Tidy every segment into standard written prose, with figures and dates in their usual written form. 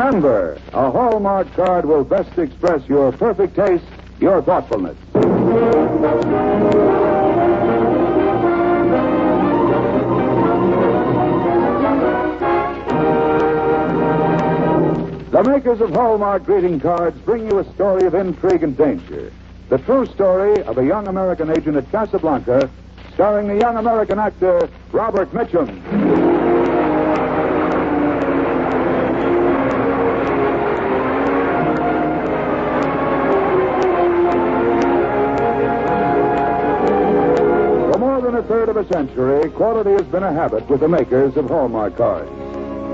Remember, a Hallmark card will best express your perfect taste, your thoughtfulness. The makers of Hallmark greeting cards bring you a story of intrigue and danger. The true story of a young American agent at Casablanca, starring the young American actor Robert Mitchum. For more than a third of a century, quality has been a habit with the makers of Hallmark cards.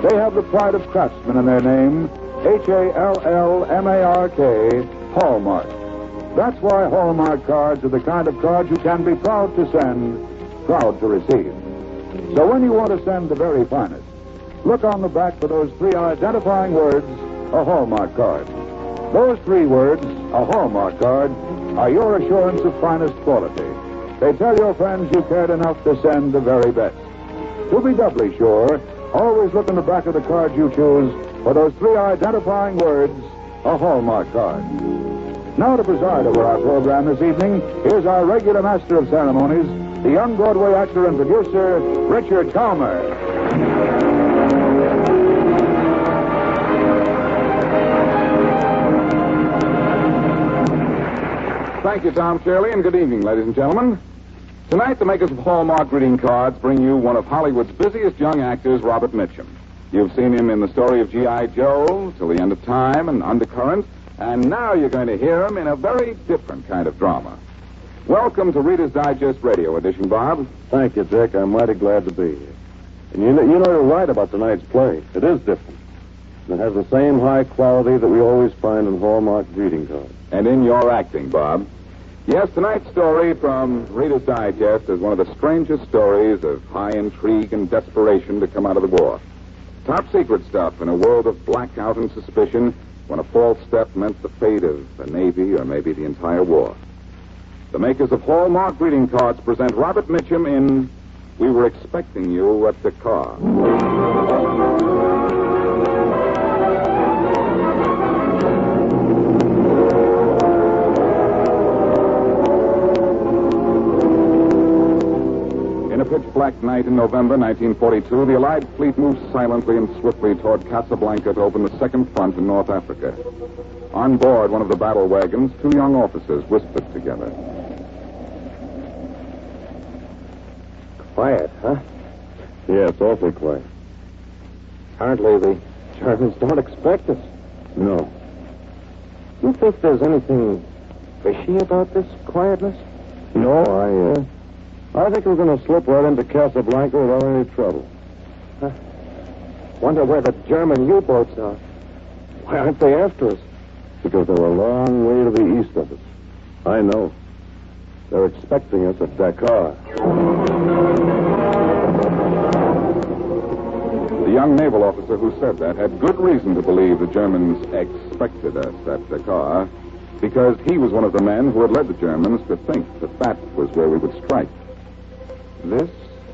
They have the pride of craftsmen in their name, Hallmark, Hallmark. That's why Hallmark cards are the kind of cards you can be proud to send, proud to receive. So when you want to send the very finest, look on the back for those three identifying words, a Hallmark card. Those three words, a Hallmark card, are your assurance of finest quality. They tell your friends you cared enough to send the very best. To be doubly sure, always look in the back of the card you choose for those three identifying words, a Hallmark card. Now to preside over our program this evening, here's our regular master of ceremonies, the young Broadway actor and producer, Richard Calmer. Thank you, Tom Shirley, and good evening, ladies and gentlemen. Tonight, the makers of Hallmark greeting cards bring you one of Hollywood's busiest young actors, Robert Mitchum. You've seen him in the story of G.I. Joe, Till the End of Time, and Undercurrent, and now you're going to hear him in a very different kind of drama. Welcome to Reader's Digest Radio Edition, Bob. Thank you, Dick. I'm mighty glad to be here. And you know you're right about tonight's play. It is different. And it has the same high quality that we always find in Hallmark greeting cards. And in your acting, Bob. Yes, tonight's story from Reader's Digest is one of the strangest stories of high intrigue and desperation to come out of the war. Top secret stuff in a world of blackout and suspicion when a false step meant the fate of the Navy or maybe the entire war. The makers of Hallmark greeting cards present Robert Mitchum in We Were Expecting You at Dakar. Pitch-black night in November 1942, the Allied fleet moved silently and swiftly toward Casablanca to open the second front in North Africa. On board one of the battle wagons, two young officers whispered together. Quiet, huh? Yes, awfully quiet. Apparently the Germans don't expect us. No. You think there's anything fishy about this quietness? No, I think we're going to slip right into Casablanca without any trouble. Wonder where the German U-boats are. Why aren't they after us? Because they're a long way to the east of us. I know. They're expecting us at Dakar. The young naval officer who said that had good reason to believe the Germans expected us at Dakar, because he was one of the men who had led the Germans to think that was where we would strike. This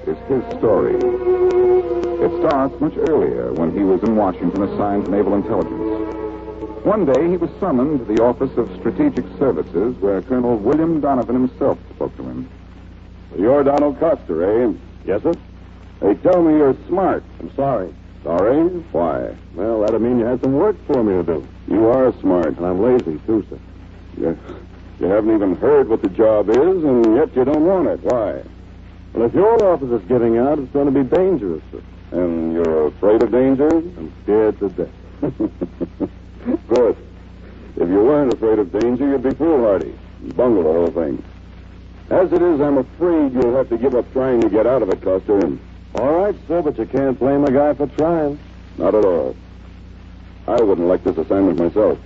is his story. It starts much earlier when he was in Washington assigned to naval intelligence. One day he was summoned to the Office of Strategic Services where Colonel William Donovan himself spoke to him. You're Donald Custer, eh? Yes, sir. They tell me you're smart. I'm sorry. Sorry? Why? Well, that'd mean you had some work for me to do. You are smart. And I'm lazy, too, sir. You haven't even heard what the job is, and yet you don't want it. Why? Well, if your office is getting out, it's going to be dangerous, sir. And you're afraid of danger? I'm scared to death. Good. If you weren't afraid of danger, you'd be foolhardy and bungle the whole thing. As it is, I'm afraid you'll have to give up trying to get out of it, Custer. All right, sir, but you can't blame a guy for trying. Not at all. I wouldn't like this assignment myself.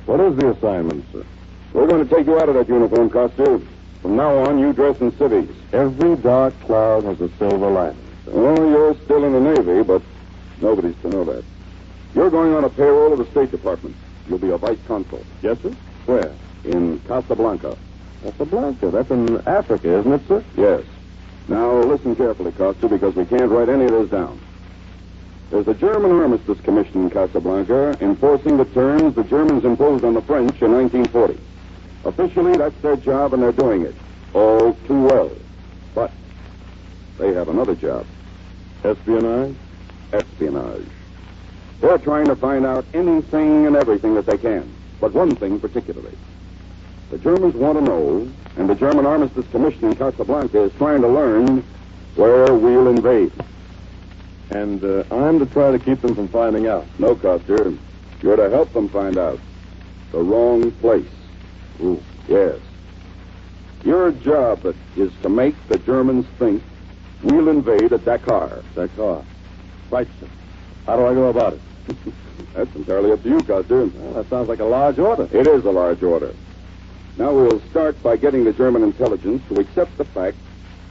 What is the assignment, sir? We're going to take you out of that uniform, Custer. From now on, you dress in civies. Every dark cloud has a silver lining. Well, you're still in the Navy, but nobody's to know that. You're going on a payroll of the State Department. You'll be a vice consul. Yes, sir? Where? In Casablanca. Casablanca? That's in Africa, isn't it, sir? Yes. Now, listen carefully, Costa, because we can't write any of this down. There's a German Armistice Commission in Casablanca enforcing the terms the Germans imposed on the French in 1940. Officially, that's their job, and they're doing it. All too well. But they have another job. Espionage? Espionage. They're trying to find out anything and everything that they can. But one thing particularly. The Germans want to know, and the German Armistice Commission in Casablanca is trying to learn where we'll invade. And I'm to try to keep them from finding out. No, Coster. You're to help them find out. The wrong place. Ooh. Yes. Your job is to make the Germans think we'll invade at Dakar. Dakar. Right, sir. How do I go about it? That's entirely up to you, Coster. Well, that sounds like a large order. It is a large order. Now we'll start by getting the German intelligence to accept the fact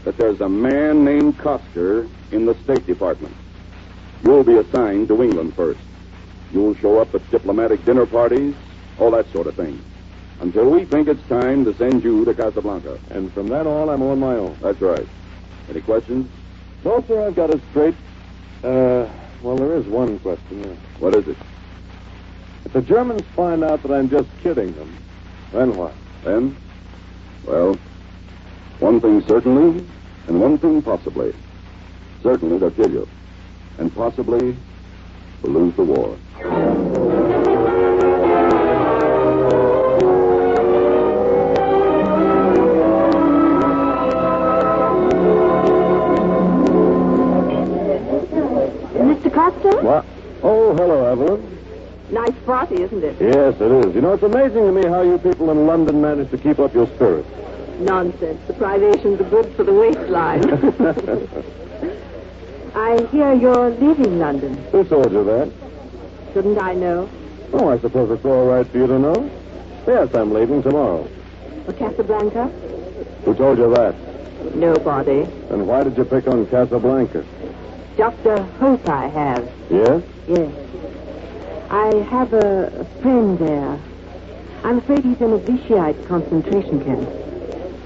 that there's a man named Koster in the State Department. You'll be assigned to England first. You'll show up at diplomatic dinner parties, all that sort of thing, until we think it's time to send you to Casablanca. And from then on, I'm on my own. That's right. Any questions? No, sir, I've got it straight. Well, there is one question, yeah. What is it? If the Germans find out that I'm just kidding them, then what? Then? Well, one thing certainly, and one thing possibly. Certainly they'll kill you. And possibly we'll lose the war. Mr. Costa? What? Oh, hello, Evelyn. Nice party, isn't it? Yes, it is. You know, it's amazing to me how you people in London manage to keep up your spirits. Nonsense. The privations are good for the waistline. I hear you're leaving London. Who told you that? Shouldn't I know? Oh, I suppose it's all right for you to know. Yes, I'm leaving tomorrow. For Casablanca? Who told you that? Nobody. Then why did you pick on Casablanca? Just a hope I have. Yes? Yes. I have a friend there. I'm afraid he's in a Vichyite concentration camp.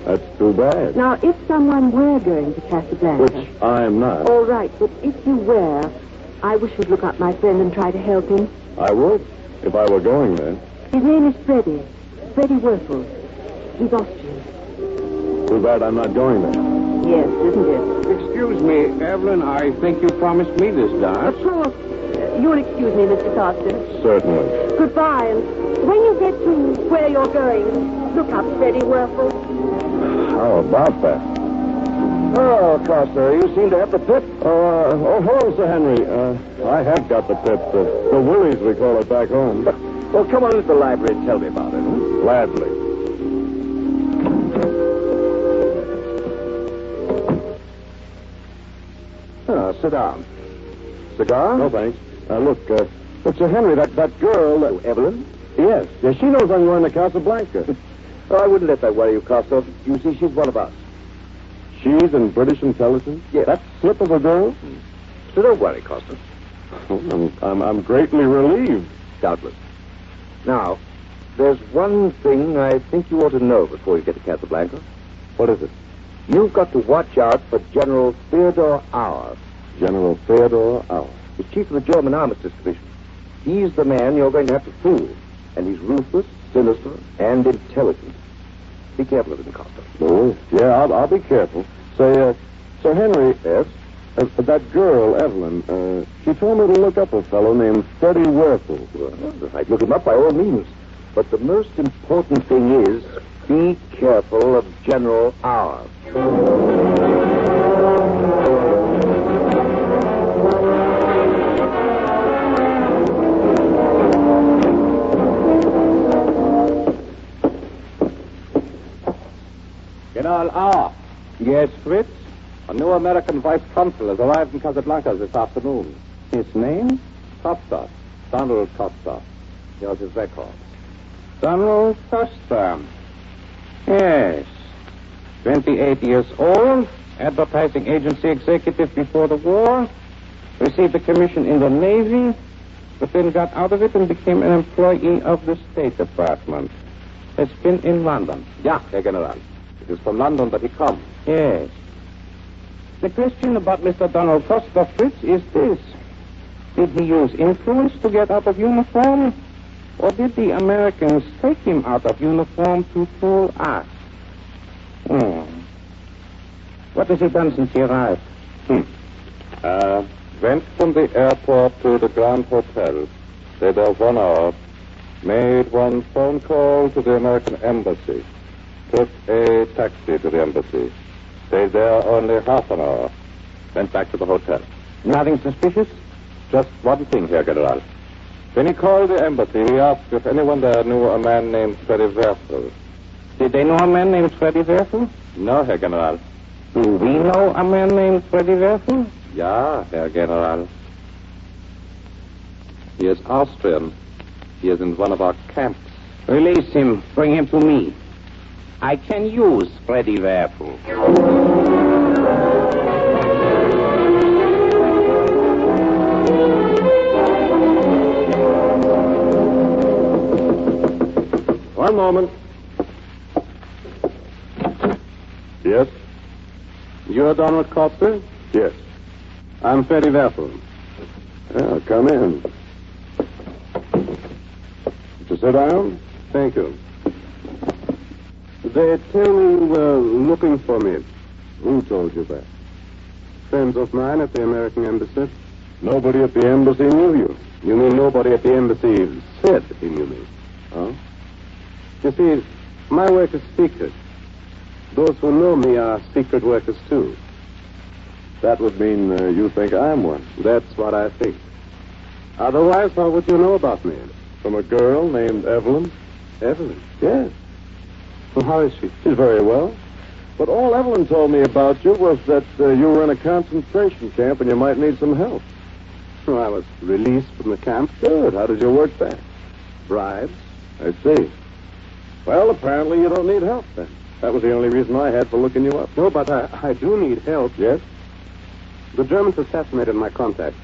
That's too bad. Now, if someone were going to Casablanca... Which I'm not. All right, but if you were, I wish you'd look up my friend and try to help him. I would, if I were going there. His name is Freddie. Freddie Werfel. He's Austrian. Too bad I'm not going there. Yes, isn't it? Excuse me, Evelyn, I think you promised me this dance. Of course. You'll excuse me, Mr. Costa. Certainly. Goodbye, and when you get to where you're going, look up Freddie Werfel. How about that? Oh, Coster, you seem to have the pip. Hello, Sir Henry. I have got the pip. The willies, we call it back home. Well, come on into the library and tell me about it. Gladly. Sit down. Cigar? No, thanks. Look, Sir Henry, that girl... Evelyn? Yes, she knows I'm going to Casablanca. Oh, I wouldn't let that worry you, Costa. You see, she's one of us. She's in British intelligence? Yes. That slip of a girl? So don't worry, Costa. I'm greatly relieved. Doubtless. Now, there's one thing I think you ought to know before you get to Casablanca. What is it? You've got to watch out for General Theodor Auer. General Theodor Auer. The chief of the German Armistice Division. He's the man you're going to have to fool. And he's ruthless, sinister, and intelligent. Be careful of him, Costa. Oh, yeah, I'll be careful. Say, Sir Henry... Yes? That girl, Evelyn, she told me to look up a fellow named Freddie Werfel. Well, I'd look him up by all means. But the most important thing is, be careful of General Auer. General Auer. Yes, Fritz? A new American vice consul has arrived in Casablanca this afternoon. His name? Costa. Donald Costa. Here's his record. Donald Costa. Yes. 28 years old. Advertising agency executive before the war. Received a commission in the Navy. But then got out of it and became an employee of the State Department. Has been in London. Ja, Herr General. It is from London that he comes. Yes. The question about Mr. Donald Costa, Fritz, is this. Did he use influence to get out of uniform? Or did the Americans take him out of uniform to fool us? What has he done since he arrived? Went from the airport to the Grand Hotel. Stayed there 1 hour. Made one phone call to the American Embassy. Took a taxi to the embassy. Stayed there only half an hour. Went back to the hotel. Nothing suspicious? Just one thing, Herr General. When he called the embassy, he asked if anyone there knew a man named Freddy Werfel. Did they know a man named Freddy Werfel? No, Herr General. Do we know a man named Freddy Werfel? Ja, Herr General. He is Austrian. He is in one of our camps. Release him. Bring him to me. I can use Freddy Werfel. One moment. Yes? You're Donald Coster? Yes. I'm Freddy Werfel. Yeah, come in. Would you sit down? Thank you. They tell me you were looking for me. Who told you that? Friends of mine at the American Embassy. Nobody at the embassy knew you. You mean nobody at the embassy said he knew me? Huh? You see, my work is secret. Those who know me are secret workers, too. That would mean you think I'm one. That's what I think. Otherwise, how would you know about me? From a girl named Evelyn? Evelyn? Yes. Well, how is she? She's very well. But all Evelyn told me about you was that you were in a concentration camp and you might need some help. Oh, I was released from the camp. Good. How did you work that? Bribes. I see. Well, apparently you don't need help then. That was the only reason I had for looking you up. No, but I do need help. Yes? The Germans assassinated my contact.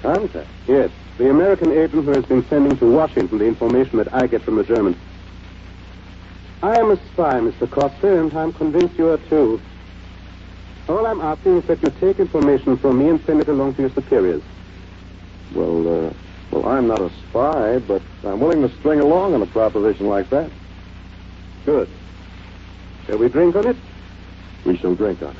Contact? Yes. The American agent who has been sending to Washington the information that I get from the Germans. I am a spy, Mr. Costa, and I'm convinced you are too. All I'm asking is that you take information from me and send it along to your superiors. Well, I'm not a spy, but I'm willing to string along on a proposition like that. Good. Shall we drink on it? We shall drink on it.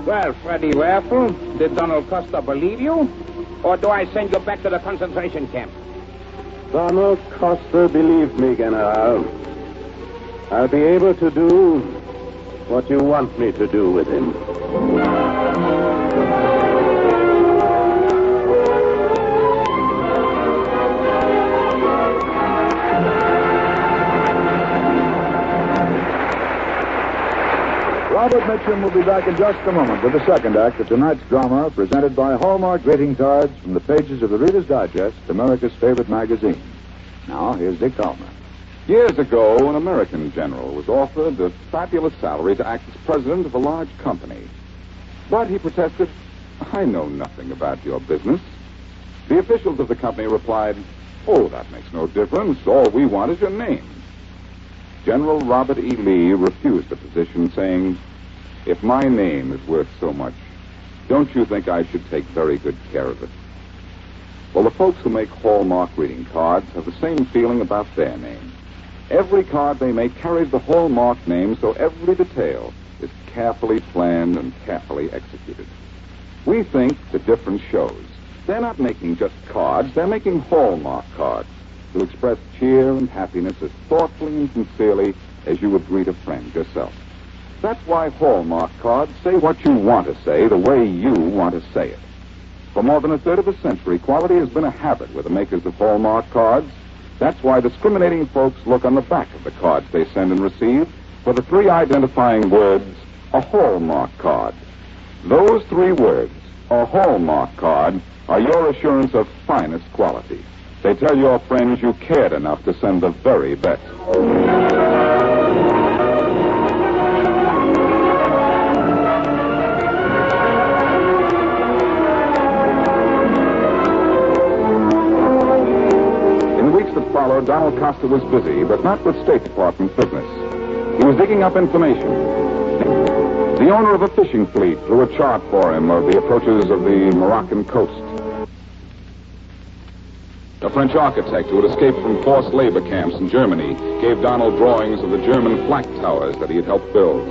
Well, Freddy Werfel, did Donald Costa believe you? Or do I send you back to the concentration camp? Donald Costa believed me, General. I'll be able to do what you want me to do with him. Robert Mitchum will be back in just a moment with the second act of tonight's drama, presented by Hallmark greeting cards from the pages of the Reader's Digest, America's favorite magazine. Now, here's Dick Calmer. Years ago, an American general was offered a fabulous salary to act as president of a large company. But he protested, "I know nothing about your business." The officials of the company replied, "Oh, that makes no difference. All we want is your name." General Robert E. Lee refused the position, saying, "If my name is worth so much, don't you think I should take very good care of it?" Well, the folks who make Hallmark greeting cards have the same feeling about their name. Every card they make carries the Hallmark name, so every detail is carefully planned and carefully executed. We think the difference shows. They're not making just cards, they're making Hallmark cards to express cheer and happiness as thoughtfully and sincerely as you would greet a friend yourself. That's why Hallmark cards say what you want to say the way you want to say it. For more than a third of a century, quality has been a habit with the makers of Hallmark cards. That's why discriminating folks look on the back of the cards they send and receive for the three identifying words, a Hallmark card. Those three words, a Hallmark card, are your assurance of finest quality. They tell your friends you cared enough to send the very best. In the weeks that followed, Donald Costa was busy, but not with State Department business. He was digging up information. The owner of a fishing fleet drew a chart for him of the approaches of the Moroccan coast. A French architect who had escaped from forced labor camps in Germany gave Donald drawings of the German flak towers that he had helped build.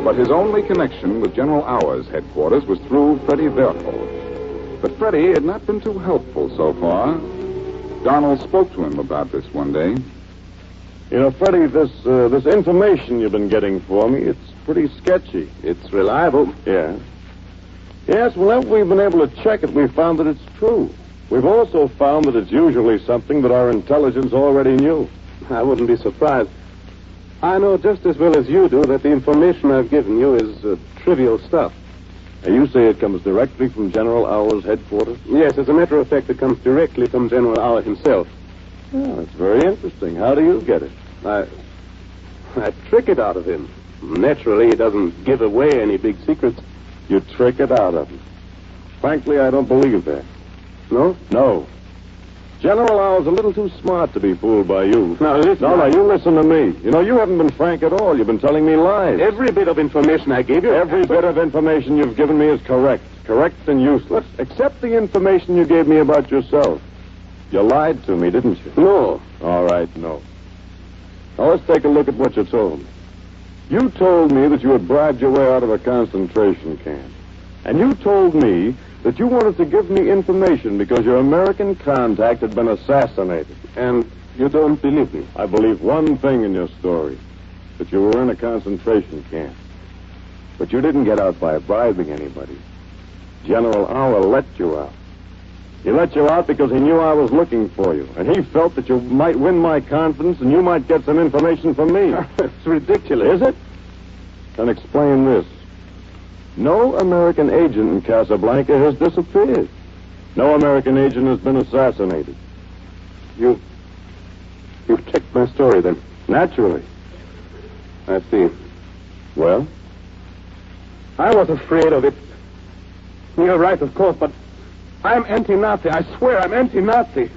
But his only connection with General Auer's headquarters was through Freddie Werfel. But Freddie had not been too helpful so far. Donald spoke to him about this one day. You know, Freddie, this information you've been getting for me, it's pretty sketchy. It's reliable. Yeah. Yes, whenever we've been able to check it, we've found that it's true. We've also found that it's usually something that our intelligence already knew. I wouldn't be surprised. I know just as well as you do that the information I've given you is trivial stuff. And you say it comes directly from General Auer's headquarters? Yes, as a matter of fact, it comes directly from General Auer himself. Oh, that's very interesting. How do you get it? I trick it out of him. Naturally, he doesn't give away any big secrets. You trick it out of him. Frankly, I don't believe that. No? No. General Auer's a little too smart to be fooled by you. Now, listen. No, you listen to me. You know, you haven't been frank at all. You've been telling me lies. Every bit of information I gave you... Every bit of information you've given me is correct. Correct and useless. Except the information you gave me about yourself. You lied to me, didn't you? No. All right, no. Now, let's take a look at what you told me. You told me that you had bribed your way out of a concentration camp. And you told me that you wanted to give me information because your American contact had been assassinated. And you don't believe me? I believe one thing in your story, that you were in a concentration camp. But you didn't get out by bribing anybody. General Auer let you out. He let you out because he knew I was looking for you. And he felt that you might win my confidence and you might get some information from me. It's ridiculous. Is it? Then explain this. No American agent in Casablanca has disappeared. No American agent has been assassinated. You've checked my story, then? Naturally. I see. Well? I was afraid of it. You're right, of course, but I'm anti-Nazi. I swear I'm anti-Nazi.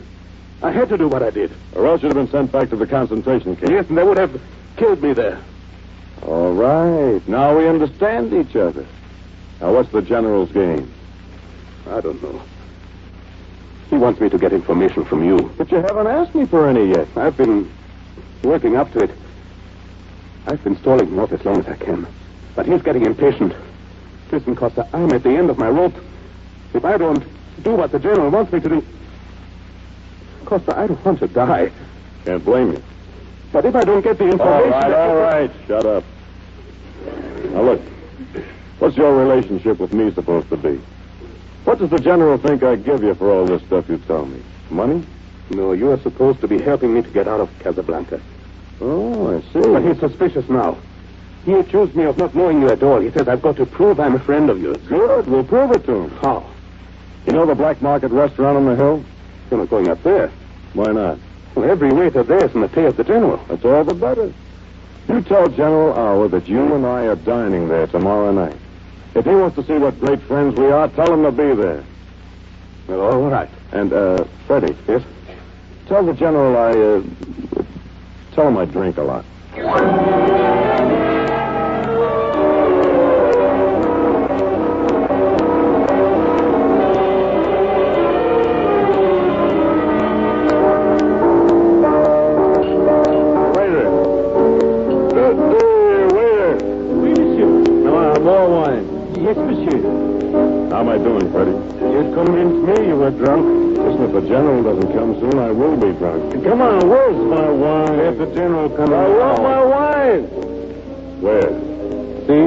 I had to do what I did. Or else you'd have been sent back to the concentration camp. Yes, and they would have killed me there. All right. Now we understand each other. Now, what's the general's game? I don't know. He wants me to get information from you. But you haven't asked me for any yet. I've been working up to it. I've been stalling him off as long as I can. But he's getting impatient. Listen, Costa, I'm at the end of my rope. If I don't do what the general wants me to do... Costa, I don't want to die. Can't blame you. But if I don't get the information... All right. Shut up. Now, look. What's your relationship with me supposed to be? What does the general think I give you for all this stuff you tell me? Money? No, you are supposed to be helping me to get out of Casablanca. Oh, I see. But he's suspicious now. He accused me of not knowing you at all. He says I've got to prove I'm a friend of yours. Good. We'll prove it to him. How? You know the black market restaurant on the hill? You're not going up there. Why not? Well, every waiter there's in the pay of the general. That's all the better. You tell General Auer that you and I are dining there tomorrow night. If he wants to see what great friends we are, tell him to be there. Well, all right. And, Freddie. Yes? Tell the general tell him I drink a lot. Yes, monsieur. How am I doing, Freddie? You convinced me you were drunk. Listen, if the general doesn't come soon, I will be drunk. Come on, where's my wine? Let the general come I want my wine! Where? See,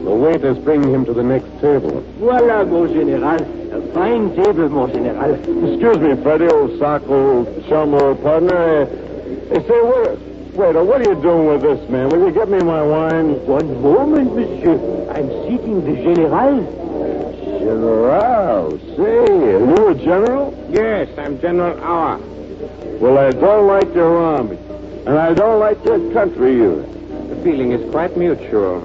the waiter's bringing him to the next table. Voilà, mon général. A fine table, mon général. Excuse me, Freddie, old sock, old chum, old partner. Say, waiter, what are you doing with this, man? Will you get me my wine? One moment, monsieur. I'm seeking the general. General, say, are you a general? Yes, I'm General Auer. Well, I don't like your army, and I don't like your country either. The feeling is quite mutual.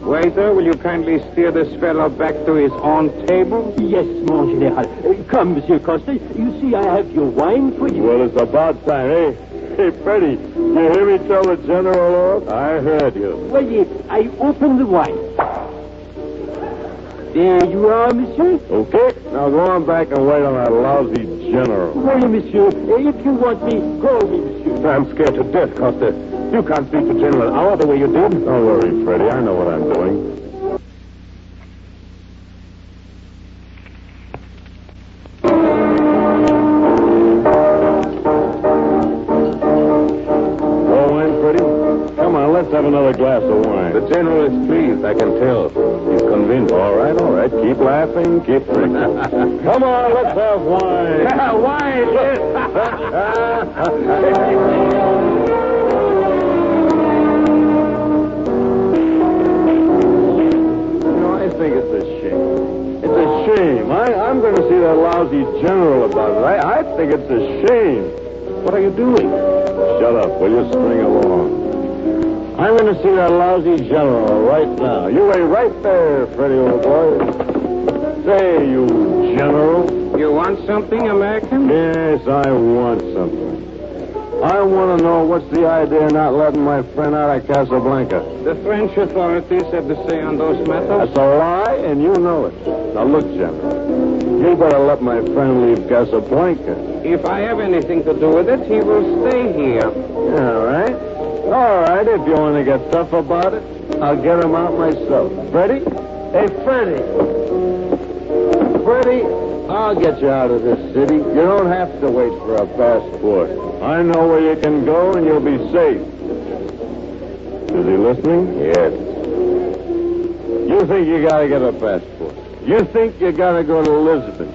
Waiter, will you kindly steer this fellow back to his own table? Yes, mon général. Come, Monsieur Costa. You see, I have your wine for you. Well, it's about time, eh? Hey, Freddie, you hear me tell the general off? I heard you. Voyez, I open the wine. There you are, monsieur. Okay, now go on back and wait on that lousy general. Voyez, monsieur, if you want me, call me, monsieur. I'm scared to death, Costa. You can't speak to General Hour the way you did. Don't worry, Freddie. I know what I'm doing. Let's have another glass of wine. The general is pleased, I can tell. He's convinced. All right. Keep laughing, keep drinking. Come on, let's have wine. Yeah, wine, yes. I think it's a shame. It's a shame. I'm going to see that lousy general about it. I think it's a shame. What are you doing? Shut up. Will you string along? I'm going to see that lousy general right now. You wait right there, Freddie, old boy. Say, you general. You want something, American? Yes, I want something. I want to know what's the idea of not letting my friend out of Casablanca. The French authorities have to say on those matters. That's a lie, and you know it. Now, look, General. You better let my friend leave Casablanca. If I have anything to do with it, he will stay here. All right. All right, if you want to get tough about it, I'll get him out myself. Freddie? Hey, Freddie. Freddie, I'll get you out of this city. You don't have to wait for a passport. I know where you can go, and you'll be safe. Is he listening? Yes. You think you got to get a passport. You think you got to go to Lisbon.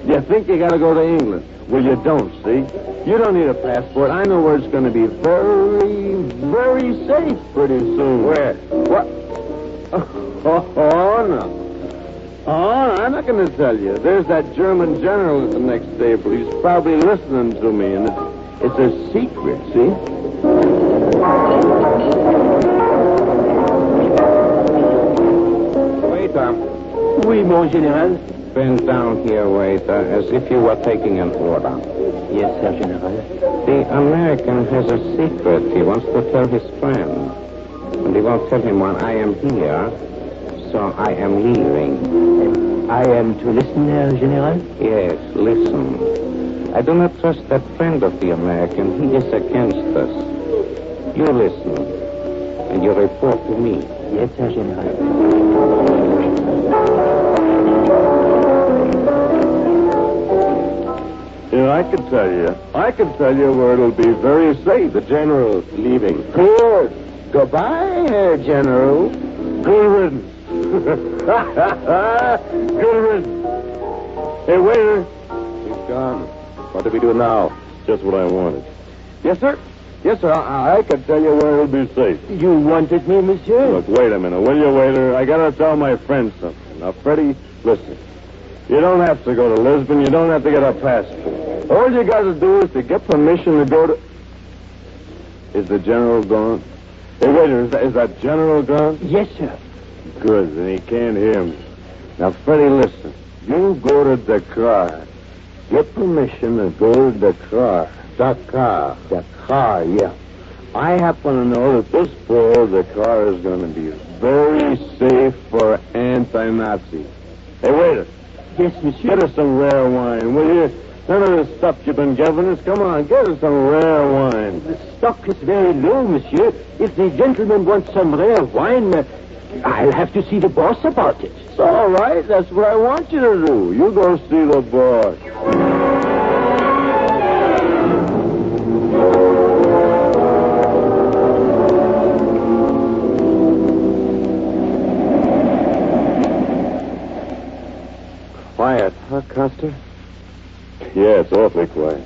You think you got to go to England. Well, you don't, see? You don't need a passport. I know where it's going to be very, very safe pretty soon. Where? What? Oh, no. Oh, I'm not going to tell you. There's that German general at the next table. He's probably listening to me, and it's a secret, see? Waiter. Oui, mon général. Bend down here, waiter, as if you were taking an order. Yes, sir, General. The American has a secret he wants to tell his friend. And he won't tell him when I am here, so I am leaving. I am to listen, General? Yes, listen. I do not trust that friend of the American. He is against us. You listen, and you report to me. Yes, sir, General. I can tell you where it'll be very safe. The general's leaving. Good. Goodbye, General. Good riddance. Good riddance. Hey, waiter. He's gone. What do we do now? Just what I wanted. Yes, sir. Yes, sir. I can tell you where it'll be safe. You wanted me, monsieur? Look, wait a minute, will you, waiter? I gotta tell my friend something. Now, Freddie, listen. You don't have to go to Lisbon. You don't have to get a passport. All you got to do is to get permission to go to... Is the general gone? Hey, waiter, is that general gone? Yes, sir. Good, then he can't hear me. Now, Freddie, listen. You go to Dakar. Get permission to go to Dakar. Dakar, yeah. I happen to know that this fall, Dakar is going to be very safe for anti-Nazis. Hey, waiter. Yes, monsieur. Get us some rare wine, will you? None of this stuff you've been giving us. Come on, get us some rare wine. The stock is very low, monsieur. If the gentleman wants some rare wine, I'll have to see the boss about it. It's all right. That's what I want you to do. You go see the boss. Quiet, huh, Custer? Yeah, it's awfully quiet.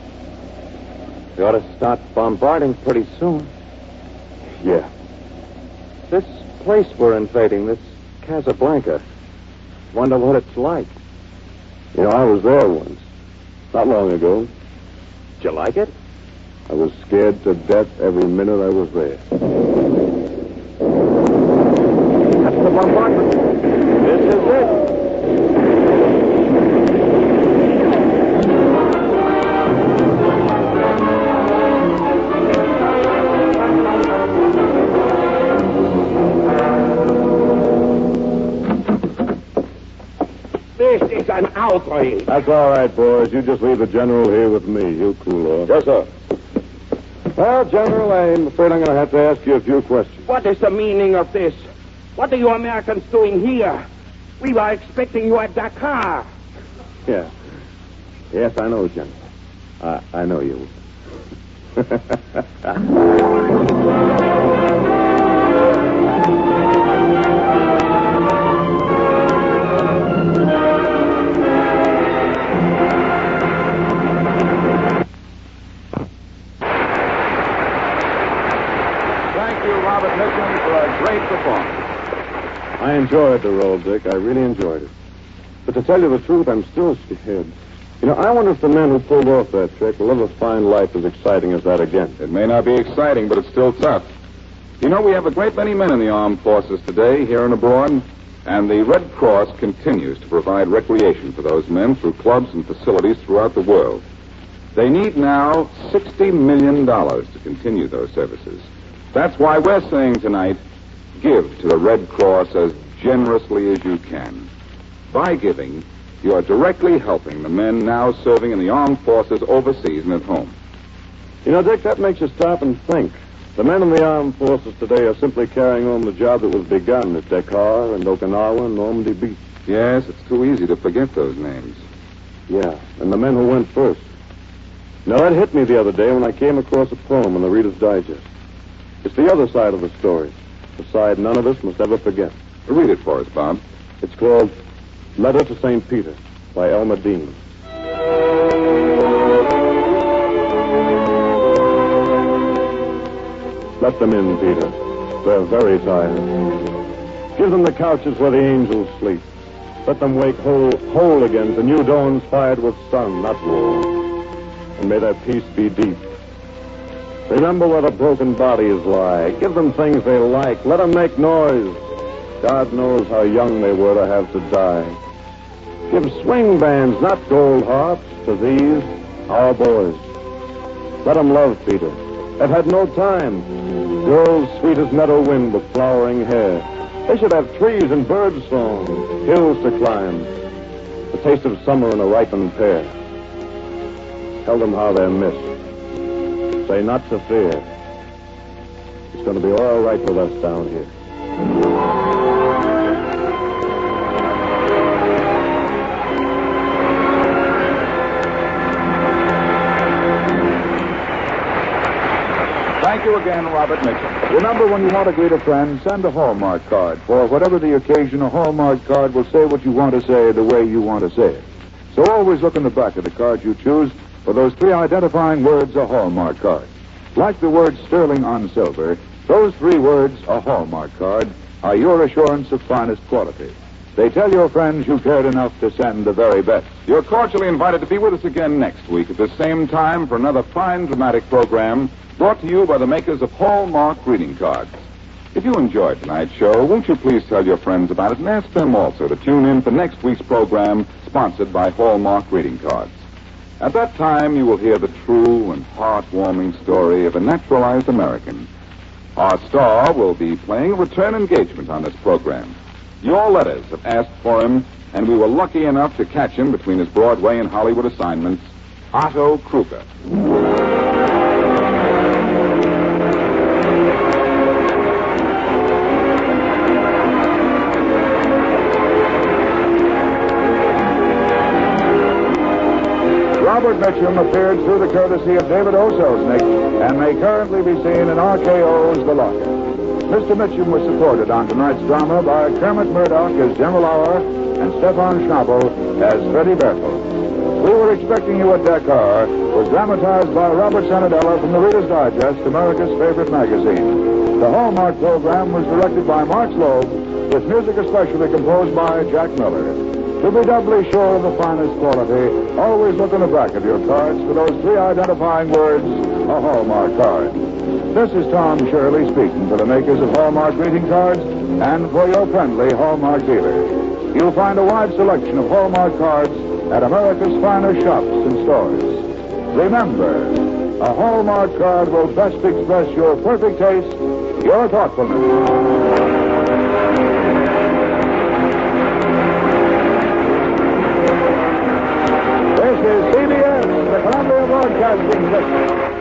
We ought to start bombarding pretty soon. Yeah. This place we're invading, this Casablanca, wonder what it's like. You know, I was there once. Not long ago. Did you like it? I was scared to death every minute I was there. That's the bombardment. This is it. This is an outrage. That's all right, boys. You just leave the General here with me. He'll cool off. Yes, sir. Well, General, I'm afraid I'm going to have to ask you a few questions. What is the meaning of this? What are you Americans doing here? We were expecting you at Dakar. Yeah. Yes, I know, General. I know you. Thank you, Robert Mitchum, for a great performance. I enjoyed the role, Dick. I really enjoyed it. But to tell you the truth, I'm still scared. You know, I wonder if the men who pulled off that trick will ever find life as exciting as that again. It may not be exciting, but it's still tough. You know, we have a great many men in the armed forces today, here and abroad, and the Red Cross continues to provide recreation for those men through clubs and facilities throughout the world. They need now $60 million to continue those services. That's why we're saying tonight, give to the Red Cross as generously as you can. By giving, you are directly helping the men now serving in the armed forces overseas and at home. You know, Dick, that makes you stop and think. The men in the armed forces today are simply carrying on the job that was begun at Dakar and Okinawa and Normandy Beach. Yes, it's too easy to forget those names. Yeah, and the men who went first. Now, that hit me the other day when I came across a poem in the Reader's Digest. It's the other side of the story, the side none of us must ever forget. Read it for us, Bob. It's called Letter to St. Peter by Elmer Dean. Let them in, Peter. They're very tired. Give them the couches where the angels sleep. Let them wake whole again to new dawns fired with sun, not war. And may their peace be deep. Remember where the broken bodies lie. Give them things they like. Let them make noise. God knows how young they were to have to die. Give swing bands, not gold harps, to these, our boys. Let them love, Peter. They've had no time. Girls sweet as meadow wind with flowering hair. They should have trees and bird song, hills to climb, the taste of summer in a ripened pear. Tell them how they're missed. Say not to fear. It's going to be all right with us down here. Thank you again, Robert Mitchum. Remember, when you want to greet a friend, send a Hallmark card. For whatever the occasion, a Hallmark card will say what you want to say the way you want to say it. So always look in the back of the card you choose for those three identifying words, a Hallmark card. Like the word sterling on silver, those three words, a Hallmark card, are your assurance of finest quality. They tell your friends you cared enough to send the very best. You're cordially invited to be with us again next week at the same time for another fine dramatic program brought to you by the makers of Hallmark greeting cards. If you enjoyed tonight's show, won't you please tell your friends about it and ask them also to tune in for next week's program sponsored by Hallmark greeting cards. At that time, you will hear the true and heartwarming story of a naturalized American. Our star will be playing a return engagement on this program. Your letters have asked for him, and we were lucky enough to catch him between his Broadway and Hollywood assignments, Otto Kruger. Robert Mitchum appeared through the courtesy of David O. Selznick and may currently be seen in RKO's The Locker. Mr. Mitchum was supported on tonight's drama by Kermit Murdoch as General Auer and Stefan Schnabel as Freddie Bertel. We Were Expecting You at Dakar was dramatized by Robert Sanadella from the Reader's Digest, America's favorite magazine. The Hallmark program was directed by Mark Slobe, with music especially composed by Jack Miller. To be doubly sure of the finest quality, always look in the back of your cards for those three identifying words, a Hallmark card. This is Tom Shirley speaking for the makers of Hallmark greeting cards and for your friendly Hallmark dealer. You'll find a wide selection of Hallmark cards at America's finest shops and stores. Remember, a Hallmark card will best express your perfect taste, your thoughtfulness. Broadcasting System.